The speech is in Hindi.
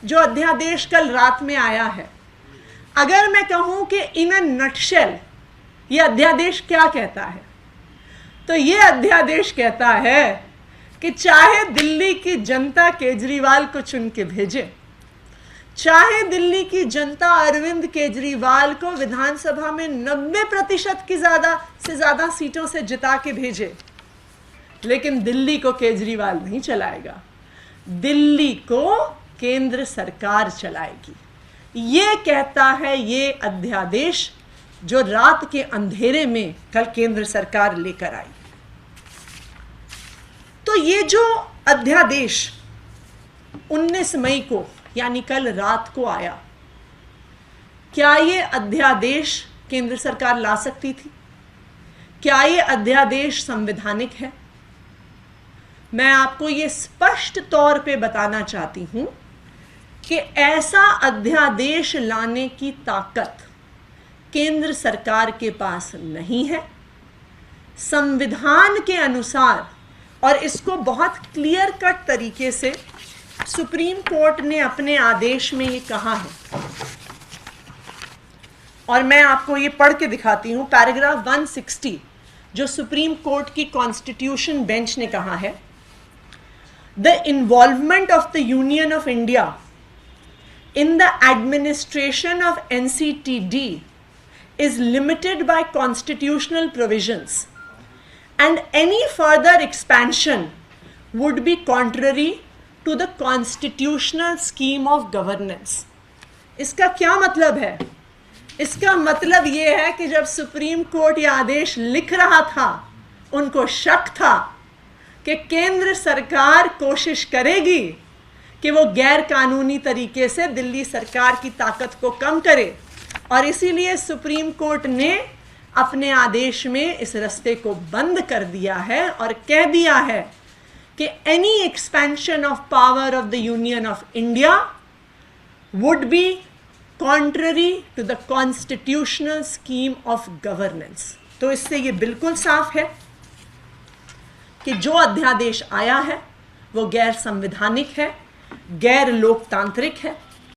जो अध्यादेश कल रात में आया है, अगर मैं कहूं कि इन अ नटशेल ये अध्यादेश क्या कहता है, तो ये अध्यादेश कहता है कि चाहे दिल्ली की जनता केजरीवाल को चुन के भेजे, चाहे दिल्ली की जनता अरविंद केजरीवाल को विधानसभा में 90% की ज़्यादा सीटों से जिता के भेजे, लेकिन दिल्ली को केजरीवाल नहीं चलाएगा, दिल्ली को केंद्र सरकार चलाएगी। ये कहता है ये अध्यादेश जो रात के अंधेरे में कल केंद्र सरकार लेकर आई। तो ये जो अध्यादेश 19 मई को यानी कल रात को आया, क्या ये अध्यादेश केंद्र सरकार ला सकती थी? क्या ये अध्यादेश संवैधानिक है? मैं आपको ये स्पष्ट तौर पे बताना चाहती हूं कि ऐसा अध्यादेश लाने की ताकत केंद्र सरकार के पास नहीं है। संविधान के अनुसार, और इसको बहुत क्लियर कट तरीके से सुप्रीम कोर्ट ने अपने आदेश में ये कहा है, और मैं आपको ये पढ़ के दिखाती हूं। पैराग्राफ 160 जो सुप्रीम कोर्ट की कॉन्स्टिट्यूशन बेंच ने कहा है, the involvement of the union of India in the administration of NCTD is limited by constitutional provisions and any further expansion would be contrary to the constitutional scheme of governance। इसका क्या मतलब है? इसका मतलब ये है कि जब सुप्रीम कोर्ट ये आदेश लिख रहा था, उनको शक था कि केंद्र सरकार कोशिश करेगी कि वो गैर कानूनी तरीके से दिल्ली सरकार की ताकत को कम करे, और इसीलिए सुप्रीम कोर्ट ने अपने आदेश में इस रास्ते को बंद कर दिया है और कह दिया है कि any expansion of power of the union of India would be contrary to the constitutional scheme of governance. तो इससे ये बिल्कुल साफ है कि जो अध्यादेश आया है वो गैर संवैधानिक है, गैर लोकतांत्रिक है,